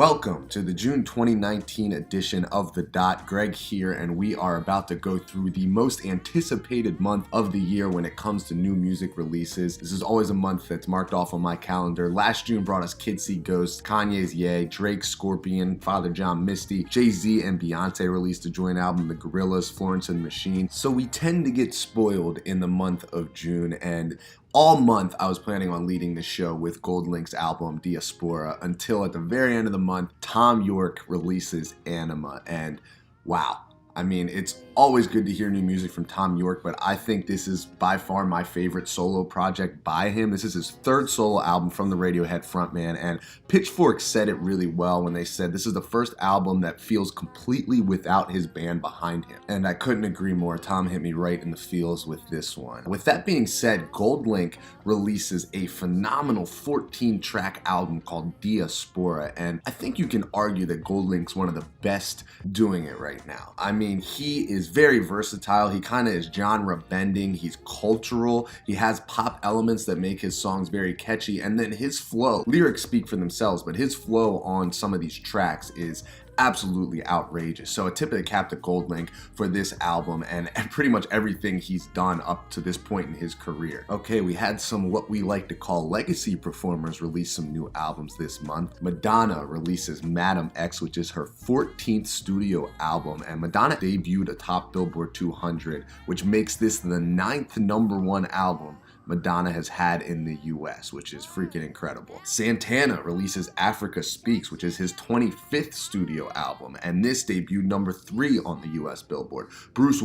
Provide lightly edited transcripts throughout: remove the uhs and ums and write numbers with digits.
Welcome to the June 2019 edition of The Dot. Greg here, and we are about to go through the most anticipated month of the year when it comes to new music releases. This is always a month that's marked off on my calendar. Last June brought us Kids See Ghosts, Kanye's Ye, Drake, Scorpion, Father John Misty, Jay-Z and Beyonce released a joint album, The Gorillaz, Florence and the Machine. So we tend to get spoiled in the month of June, and all month, I was planning on leading the show with GoldLink's album, Diaspora, until at the very end of the month, Thom Yorke releases Anima, and wow. I mean, it's always good to hear new music from Thom Yorke, but I think this is by far my favorite solo project by him. This is his third solo album from the Radiohead frontman, and Pitchfork said it really well when they said this is the first album that feels completely without his band behind him. And I couldn't agree more. Tom hit me right in the feels with this one. With that being said, GoldLink releases a phenomenal 14-track album called Diaspora, and I think you can argue that GoldLink's one of the best doing it right now. I mean, he is very versatile. He kind of is genre bending. He's cultural. He has pop elements that make his songs very catchy. And then his flow, lyrics speak for themselves, but his flow on some of these tracks is absolutely outrageous. So a tip of the cap to GoldLink for this album and pretty much everything he's done up to this point in his career. Okay, we had some what we like to call legacy performers release some new albums this month. Madonna releases Madam X, which is her 14th studio album, and Madonna debuted atop Billboard 200, which makes this the 9th #1 album Madonna has had in the US, which is freaking incredible. Santana releases Africa Speaks, which is his 25th studio album, and this debuted #3 on the US Billboard. Bruce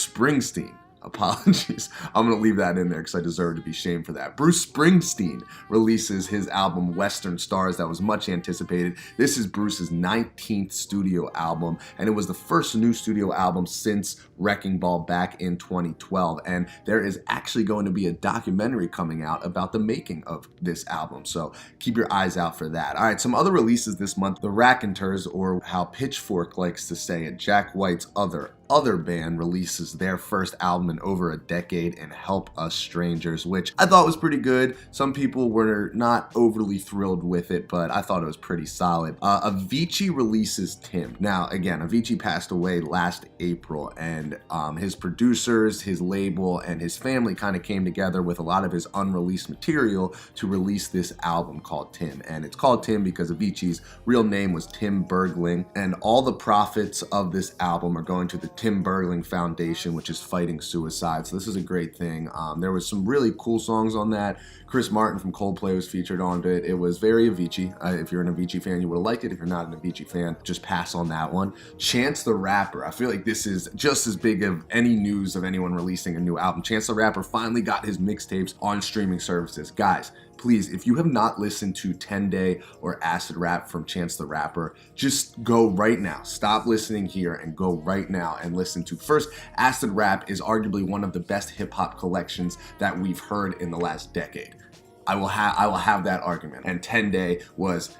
Springsteen. Apologies. I'm going to leave that in there because I deserve to be shamed for that. Bruce Springsteen releases his album Western Stars that was much anticipated. This is Bruce's 19th studio album, and it was the first new studio album since Wrecking Ball back in 2012. And there is actually going to be a documentary coming out about the making of this album, so keep your eyes out for that. All right, some other releases this month. The Raconteurs, or how Pitchfork likes to say it, Jack White's other band, releases their first album in over a decade in Help Us Strangers, which I thought was pretty good. Some people were not overly thrilled with it, but I thought it was pretty solid. Avicii releases Tim. Now, again, Avicii passed away last April, and his producers, his label, and his family kind of came together with a lot of his unreleased material to release this album called Tim. And it's called Tim because Avicii's real name was Tim Bergling, and all the profits of this album are going to the Tim Bergling Foundation, which is fighting suicide. So this is a great thing. There was some really cool songs on that. Chris Martin from Coldplay was featured on it. It was very Avicii. If you're an Avicii fan, you would have liked it. If you're not an Avicii fan, just pass on that one. Chance the Rapper. I feel like this is just as big of any news of anyone releasing a new album. Chance the Rapper finally got his mixtapes on streaming services. Guys, please, if you have not listened to 10 Day or Acid Rap from Chance the Rapper, just go right now. Stop listening here and go right now and listen to. First, Acid Rap is arguably one of the best hip-hop collections that we've heard in the last decade. I will have that argument. And 10 Day was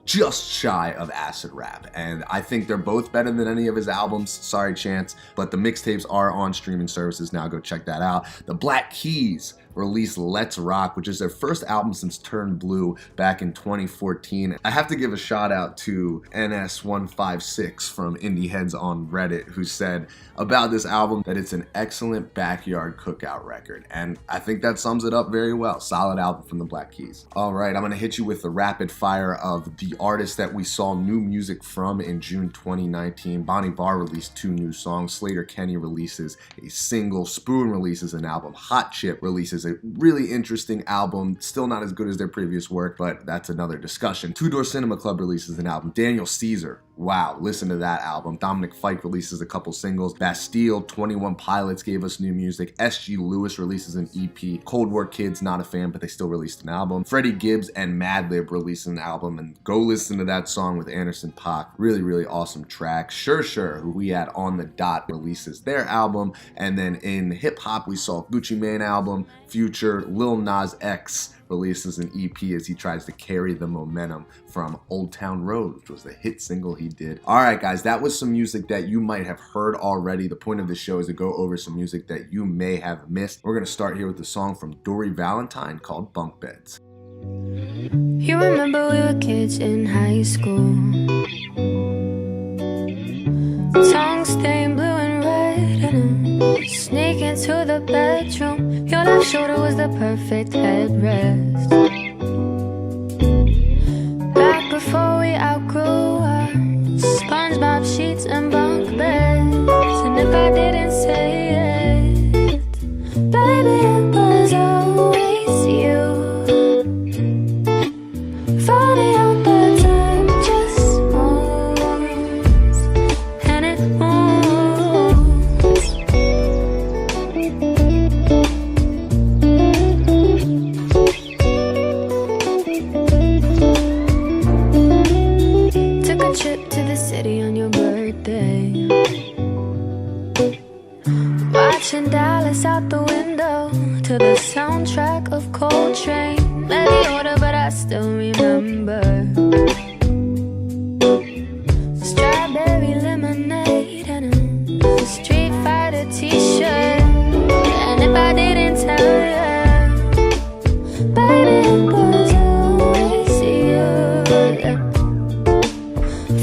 just shy of Acid Rap, and I think they're both better than any of his albums. Sorry, Chance, but the mixtapes are on streaming services now. Go check that out. The Black Keys released Let's Rock, which is their first album since Turn Blue back in 2014. I have to give a shout out to NS156 from Indie Heads on Reddit, who said about this album that it's an excellent backyard cookout record, and I think that sums it up very well. Solid album from the Black Keys. All right, I'm gonna hit you with the rapid fire of the artists that we saw new music from in June 2019. Bonnie Barr released 2 new songs. Slater Kenny releases a single. Spoon releases an album. Hot Chip releases a really interesting album. Still not as good as their previous work, but that's another discussion. Two Door Cinema Club releases an album. Daniel Caesar, wow, listen to that album. Dominic Fike releases a couple singles. Bastille, 21 Pilots gave us new music. S.G. Lewis releases an EP. Cold War Kids, not a fan, but they still released an album. Freddie Gibbs and Madlib released an album, and go listen to that song with Anderson .Paak. Really, really awesome track. Sure, who we had on the Dot, releases their album. And then in hip hop, we saw Gucci Mane album. Future, Lil Nas X releases an EP as he tries to carry the momentum from Old Town Road, which was the hit single he did. All right, guys, that was some music that you might have heard already. The point of the show is to go over some music that you may have missed. We're going to start here with the song from Dori Valentine called Bunk Beds. You remember we were kids in high school. Tongue stained blue and red, and I sneak into the bedroom. Your left shoulder was the perfect headrest. Back before we outgrew our SpongeBob sheets and bunk beds. And if I didn't say it, baby, it was always you. Funny how the time just moves, and it moves. Took a trip to the city on your birthday, watching Dallas out the window to the soundtrack of Coltrane. Let the order, but I still remember. Strawberry lemonade and a Street Fighter t-shirt. And if I didn't tell you, baby, it was always you.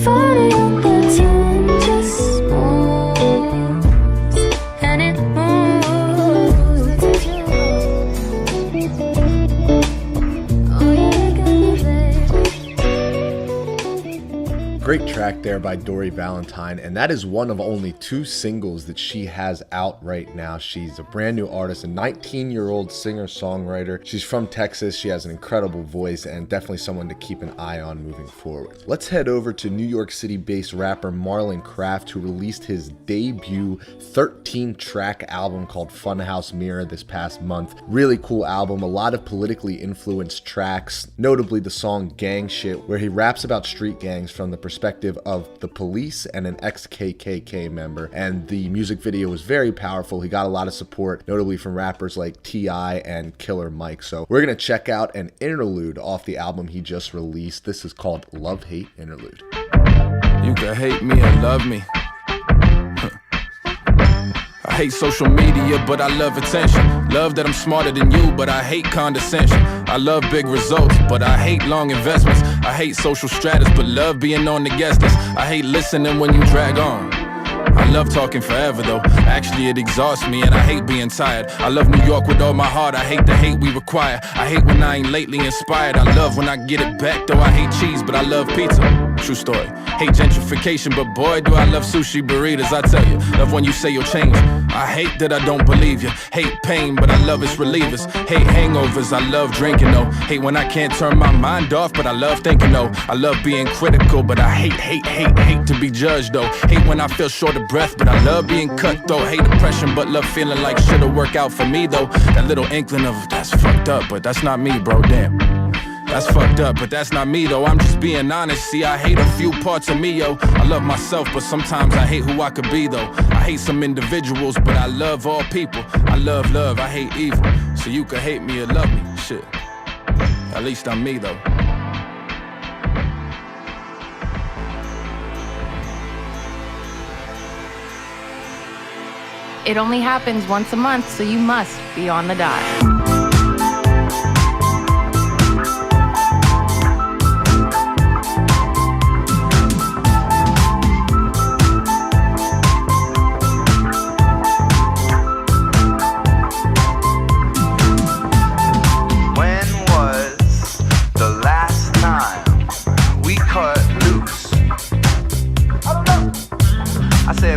Funny how the time just moves, and it moves. Oh, yeah, baby. Great track there by Dori Valentine, and that is one of only 2 singles that she has out right now. She's a brand new artist, a 19-year-old singer-songwriter. She's from Texas. She has an incredible voice and definitely someone to keep an eye on moving forward. Let's head over to New York City-based rapper Marlon Craft, who released his debut 13-track album called Funhouse Mirror this past month. Really cool album, a lot of politically influenced tracks, notably the song Gang Shit, where he raps about street gangs from the perspective of the police and an ex-KKK member. And the music video was very powerful. He got a lot of support, notably from rappers like T.I. and Killer Mike. So we're going to check out an interlude off the album he just released. This is called Love Hate Interlude. You can hate me or love me. I hate social media, but I love attention. Love that I'm smarter than you, but I hate condescension. I love big results, but I hate long investments. I hate social status, but love being on the guest list. I hate listening when you drag on. I love talking forever though, actually it exhausts me and I hate being tired. I love New York with all my heart, I hate the hate we require. I hate when I ain't lately inspired, I love when I get it back though. I hate cheese, but I love pizza, true story. Hate gentrification, but boy do I love sushi burritos, I tell you. Love when you say you'll change, I hate that I don't believe you. Hate pain, but I love its relievers. Hate hangovers, I love drinking though. Hate when I can't turn my mind off, but I love thinking though. I love being critical, but I hate to be judged though. Hate when I feel short of breath, but I love being cutthroat. Hate depression, but love feeling like shit'll work out for me though. That little inkling of that's fucked up, but that's not me, bro, damn. That's fucked up, but that's not me though. I'm just being honest, see I hate a few parts of me, yo. I love myself, but sometimes I hate who I could be though. I hate some individuals, but I love all people. I love love, I hate evil. So you could hate me or love me, shit. At least I'm me though. It only happens once a month, so you must be on the dot.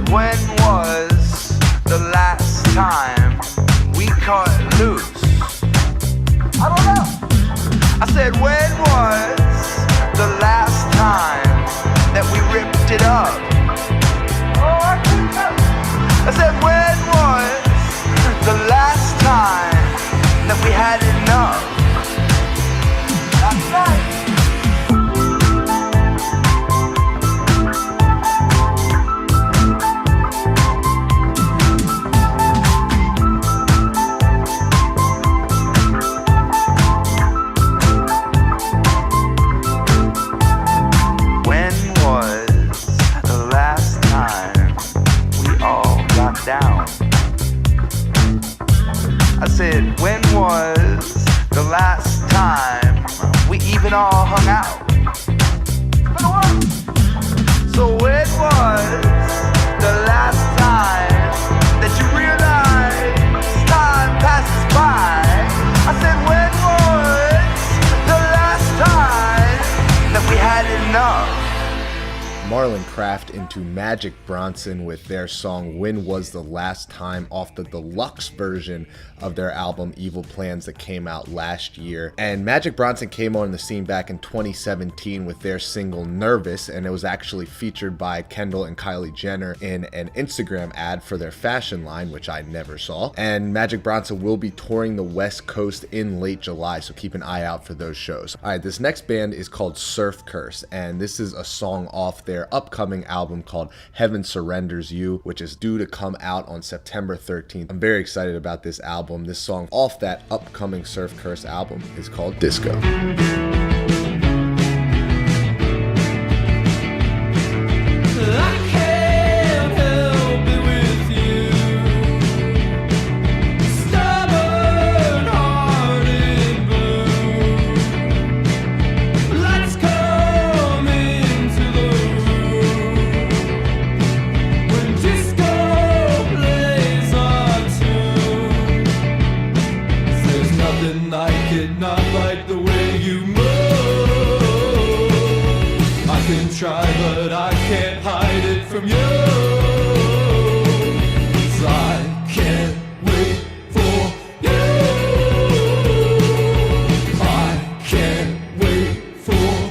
When was the last time we cut loose? I don't know. I said, when was the last time that we ripped it up? Oh, I couldn't tell. I said, when was the last time that we had enough? That's right. Down. I said, when was the last time and all hung out. Been a while. So when was the last time that you realized time passes by? I said, when was the last time that we had enough? Marlon Craft into Magic Bronson with their song When Was the Last Time off the deluxe version of their album Evil Plans that came out last year. And Magic Bronson came on the scene back in 2017 with their single Nervous, and it was actually featured by Kendall and Kylie Jenner in an Instagram ad for their fashion line, which I never saw. And Magic Bronson will be touring the West Coast in late July, so keep an eye out for those shows. All right, this next band is called Surf Curse, and this is a song off their upcoming album called Heaven Surrenders You, which is due to come out on September 13th. I'm very excited about this album. This song off that upcoming Surf Curse album is called Disco. Try, but I can't hide it from you. 'Cause I can't wait for you. I can't wait for you.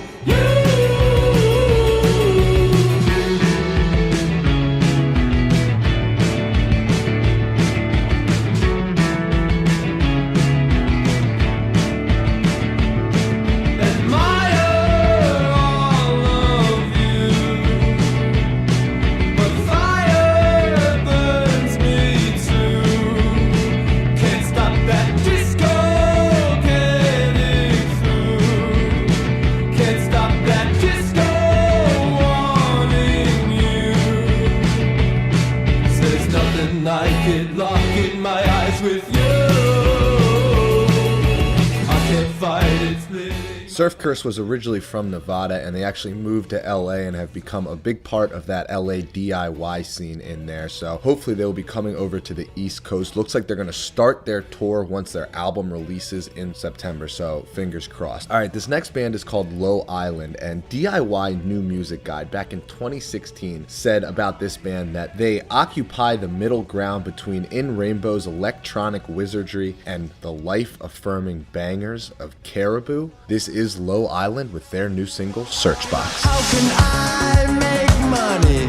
Surf Curse was originally from Nevada, and they actually moved to LA and have become a big part of that LA DIY scene in there. So hopefully they will be coming over to the East Coast. Looks like they're going to start their tour once their album releases in September, so fingers crossed. All right, this next band is called Low Island, and DIY New Music Guide back in 2016 said about this band that they occupy the middle ground between In Rainbow's electronic wizardry and the life-affirming bangers of Caribou. This is Low Island with their new single, Searchbox. How can I make money?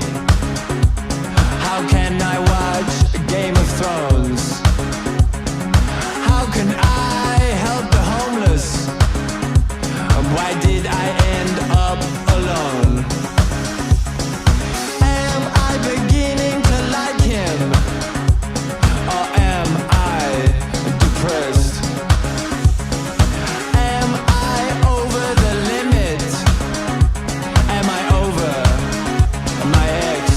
How can I watch Game of Thrones? How can I help the homeless? Why did I end up alone? Am I beginning to like him? Or am I depressed? Over my ex?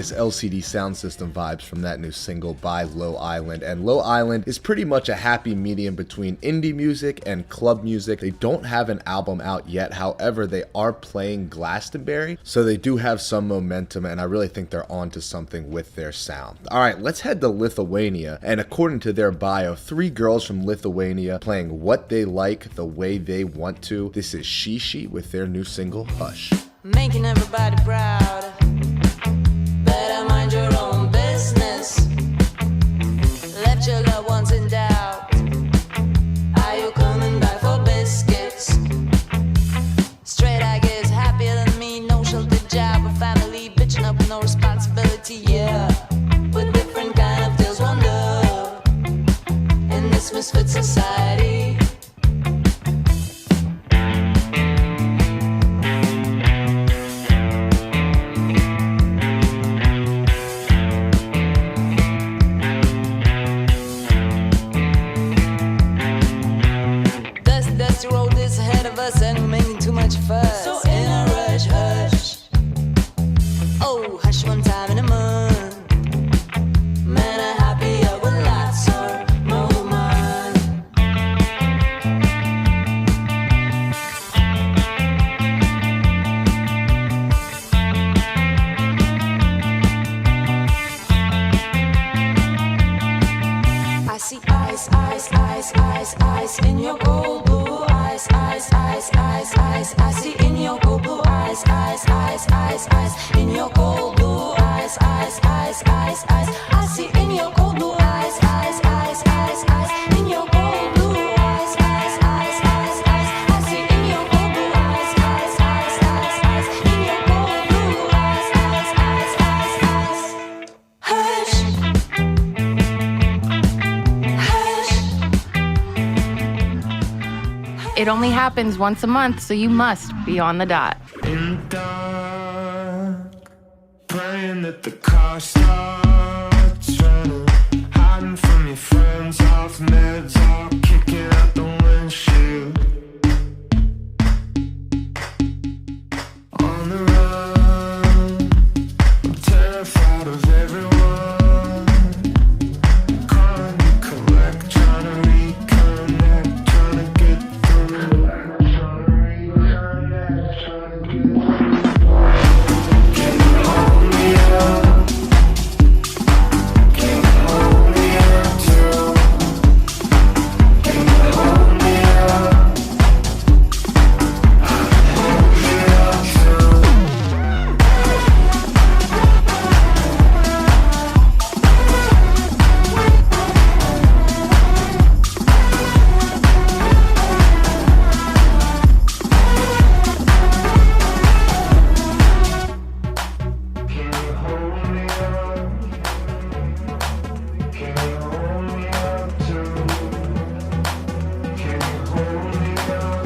this LCD sound system vibes from that new single by Low Island, and Low Island is pretty much a happy medium between indie music and club music. They don't have an album out yet, however they are playing Glastonbury, so they do have some momentum, and I really think they're onto something with their sound. Alright, let's head to Lithuania, and according to their bio, 3 girls from Lithuania playing what they like the way they want to. This is Shishi with their new single, Hush. Making everybody proud. Better mind your own business. Left your loved ones in doubt. Are you coming back for biscuits? Straight I guess happier than me. No shelter job or family. Bitching up with no responsibility, yeah. With different kind of deals wonder in this misfit society. And we're making too much fuss. So in a rush, hush. Oh, hush one time in a month. Man, I'm happier with lots of moment. I see ice, ice, ice, ice, ice in your cold blue eyes, ice, ice, ice, ice. I see in your cold blue eyes, ice, ice, ice, ice. In your cold blue eyes, ice, ice, ice, ice. I see in your cold blue eyes, ice, ice, ice, ice. In your cold blue eyes, ice, ice, ice, ice. I see in your cold blue eyes, ice, ice, ice, ice. In your cold blue eyes, ice, ice, ice, ice. Hush. It only happens once a month, so you must be on the dot. In the dark, praying that the car starts running, hiding from your friends, off meds, all kicking out the windshield. On the run, I'm terrified of everyone. Calling to collect, trying to reconnect, trying to get through. Can you hold me up? Can you hold me up too? Can you hold me up? I'll hold you up too. Can you hold me up? Can you hold me up too? Can you hold me up?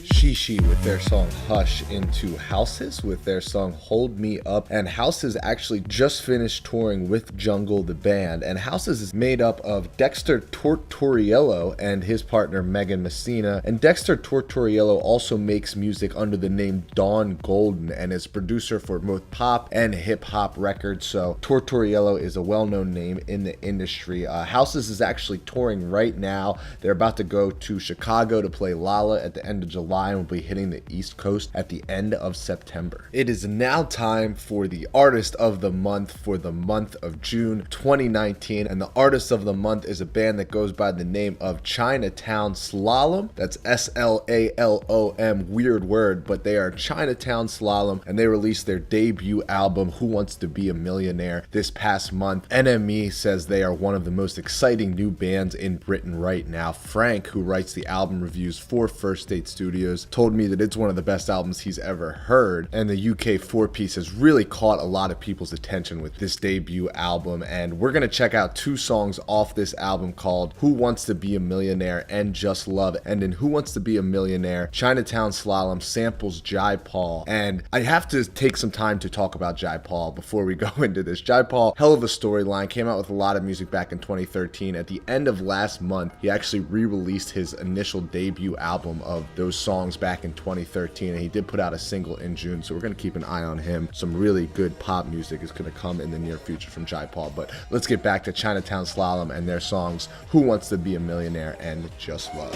Shishi with their song Hush into Houses with their song Hold Me Up. And Houses actually just finished touring with Jungle the band, and Houses is made up of Dexter Tortoriello and his partner Megan Messina. And Dexter Tortoriello also makes music under the name Dawn Golden and is producer for both pop and hip hop records, so Tortoriello is a well-known name in the industry. Houses is actually touring right now. They're about to go to Chicago to play Lala at the end of July and will be hitting the East Coast at the end of September. It is now time for the Artist of the Month for the month of June 2019, and the Artist of the Month is a band that goes by the name of Chinatown Slalom. That's S-L-A-L-O-M, weird word, but they are Chinatown Slalom, and they released their debut album Who Wants to Be a Millionaire this past month. NME says they are one of the most exciting new bands in Britain right now. Frank, who writes the album reviews for First State Studios, told me that it's one of the best albums he's ever heard, and the UK 4-piece has really caught a lot of people's attention with this debut album. And we're gonna check out 2 songs off this album called Who Wants to Be a Millionaire and Just Love. And in Who Wants to Be a Millionaire, Chinatown Slalom samples Jai Paul, and I have to take some time to talk about Jai Paul before we go into this. Jai Paul, hell of a storyline, came out with a lot of music back in 2013. At the end of last month, he actually re-released his initial debut album of those songs back in 2013, and he did put out a single in June, so we're going to keep an eye on him. Some really good pop music is going to come in the near future from Jai Paul, but let's get back to Chinatown Slalom and their songs Who Wants to Be a Millionaire and Just Love.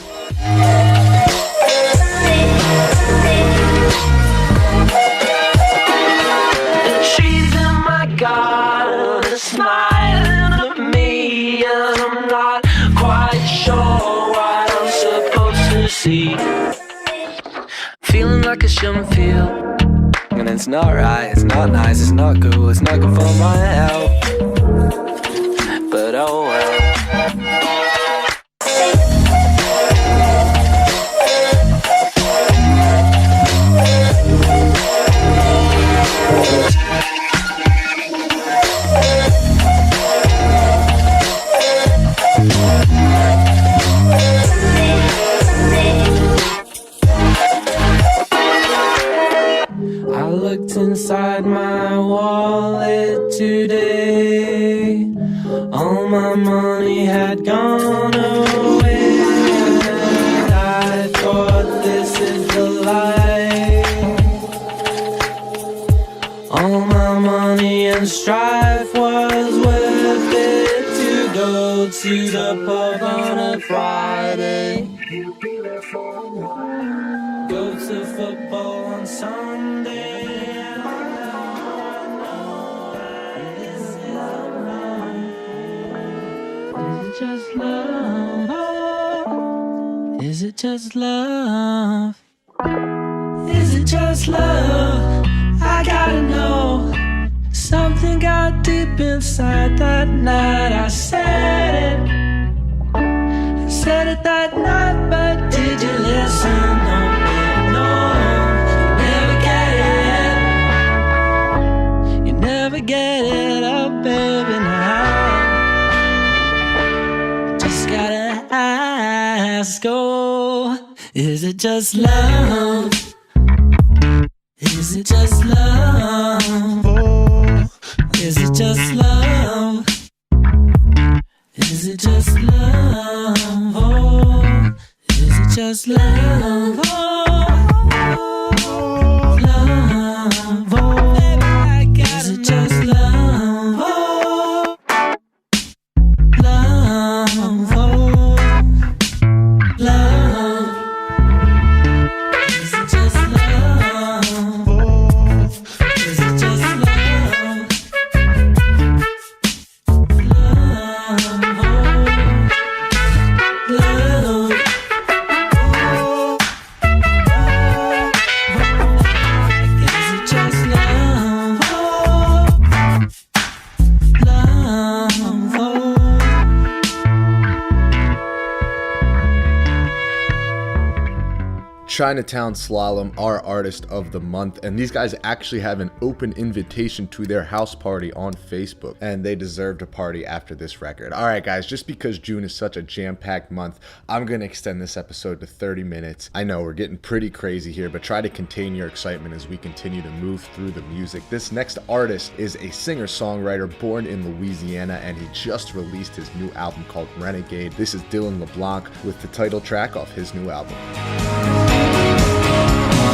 She's in my garden, smiling at me, and I'm not quite sure what I'm supposed to see. Feeling like I shouldn't feel, and it's not right, it's not nice, it's not cool, it's not good for my health. But oh well. I looked inside my wallet today. All my money had gone away. I thought this is the life. All my money and strife was worth it to go to the pub on a Friday. Go to football on Sunday. Just love? Is it just love? Is it just love? I gotta know. Something got deep inside that night. I said it that night, but did you listen? No, you never get it up, baby, now. Gotta ask, oh, is it just love? Is it just love? Oh, is it just love? Is it just love? Oh, is it just love? Oh, love, oh, baby, I gotta is it just love? Oh, love, oh, love. Is it just love? Oh, is it just love? Love, oh, love. Is it just love? Oh, love, oh. Chinatown Slalom, our artist of the month, and these guys actually have an open invitation to their house party on Facebook, and they deserve to party after this record. All right, guys, just because June is such a jam-packed month, I'm gonna extend this episode to 30 minutes. I know we're getting pretty crazy here, but try to contain your excitement as we continue to move through the music. This next artist is a singer-songwriter born in Louisiana, and he just released his new album called Renegade. This is Dylan LeBlanc with the title track off his new album.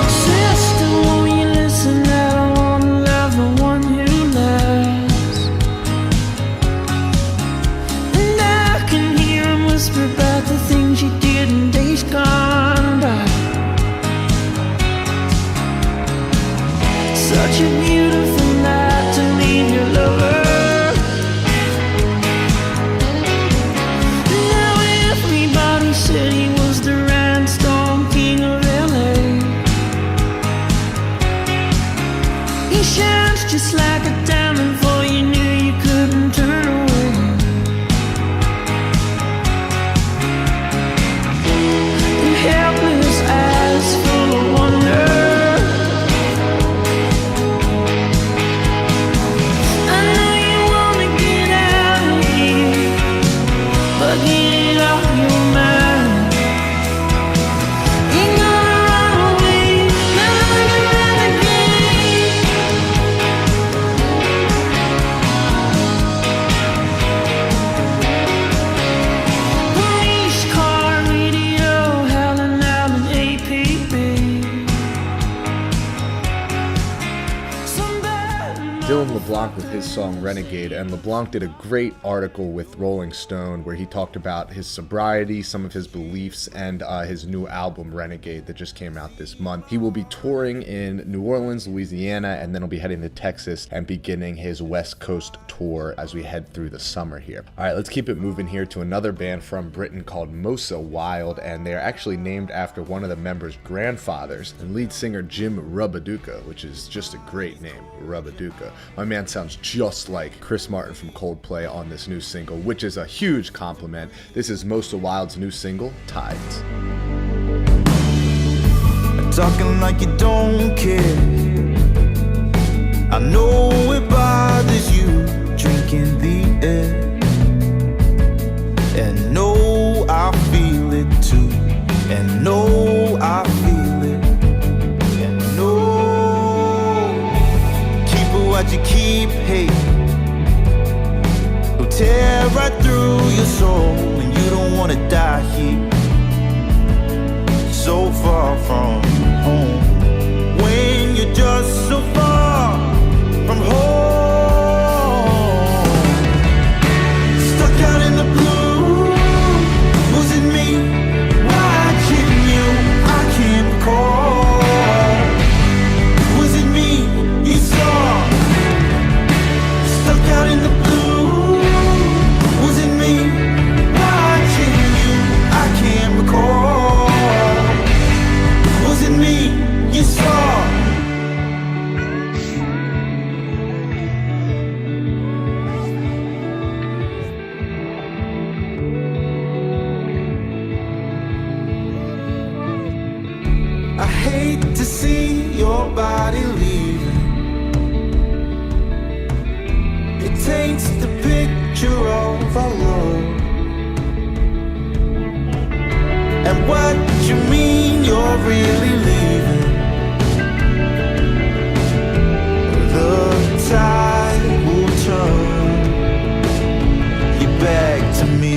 Sister, won't you listen? I don't wanna love the one who loves. And I can hear him whisper about the things you did in days gone by. Such a beautiful night to leave your lover. Now everybody said he was the rhinestone king of LA. He shines just like a diamond, for you knew you couldn't turn away. The helpless eyes full of wonder. Dylan LeBlanc with his song Renegade, and LeBlanc did a great article with Rolling Stone where he talked about his sobriety, some of his beliefs, and his new album Renegade that just came out this month. He will be touring in New Orleans, Louisiana, and then he'll be heading to Texas and beginning his West Coast tour as we head through the summer here. All right, let's keep it moving here to another band from Britain called Mosa Wild, and they're actually named after one of the members' grandfathers, and lead singer Jim Rubaduka, which is just a great name, Rubaduka. My man sounds just like Chris Martin from Coldplay on this new single, which is a huge compliment. This is Mosa Wild's new single, Tides. Talking like you don't care. I know it bothers you, drinking the air. And no, I feel it too. And no, I feel it. And no, keep it what you keep hating. It'll tear right through your soul when you don't wanna die here. So far from home, when you're just so far from home, stuck out in the blue. Was it me watching you? I can't recall. Was it me you saw? Stuck out in the blue. Was it me watching you? I can't recall. Was it me you saw? I hate to see your body leaving. It taints the picture of our love. And what you mean you're really leaving? The tide will turn you back to me.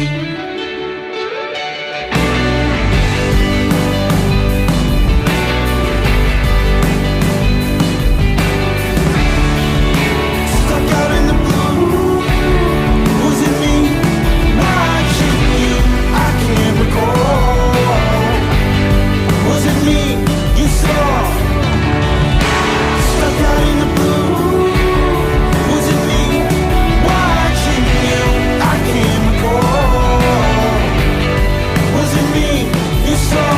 Stuck out in the blue. Was it me watching you? I can't recall. Was it me you saw? Stuck out in the blue. Was it me watching you? I can't recall. Was it me you saw?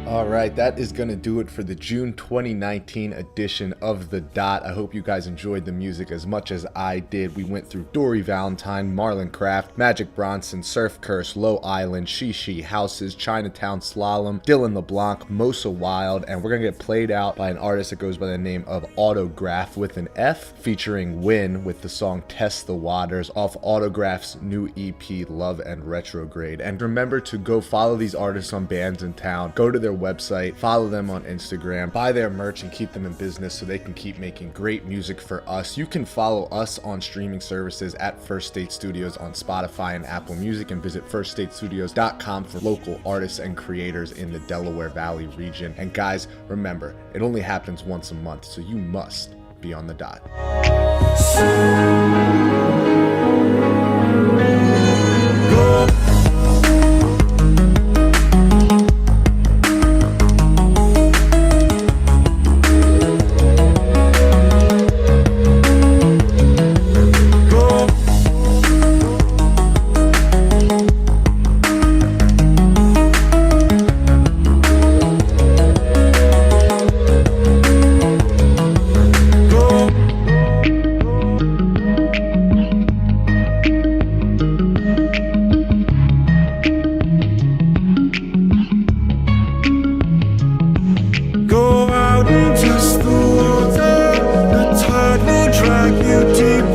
All right, that is going to do it for the June 2019 edition of The Dot. I hope you guys enjoyed the music as much as I did. We went through Dori, Valentine, Marlon Craft, Magic Bronson, Surf Curse, Low Island, Shishi, Houses, Chinatown, Slalom, Dylan LeBlanc, Mosa Wild, and we're going to get played out by an artist that goes by the name of Autograf with an F, featuring Wynne with the song Test the Waters off Autograf's new EP, Love and Retrograde. And remember to go follow these artists on Bands in Town. Go to their website, follow them on Instagram, buy their merch and keep them in business so they can keep making great music for us. You can follow us on streaming services at First State Studios on Spotify and Apple Music, and visit firststatestudios.com for local artists and creators in the Delaware Valley region. And guys, remember, it only happens once a month, so you must be on the dot. Go out and test the water. The tide will drag you deep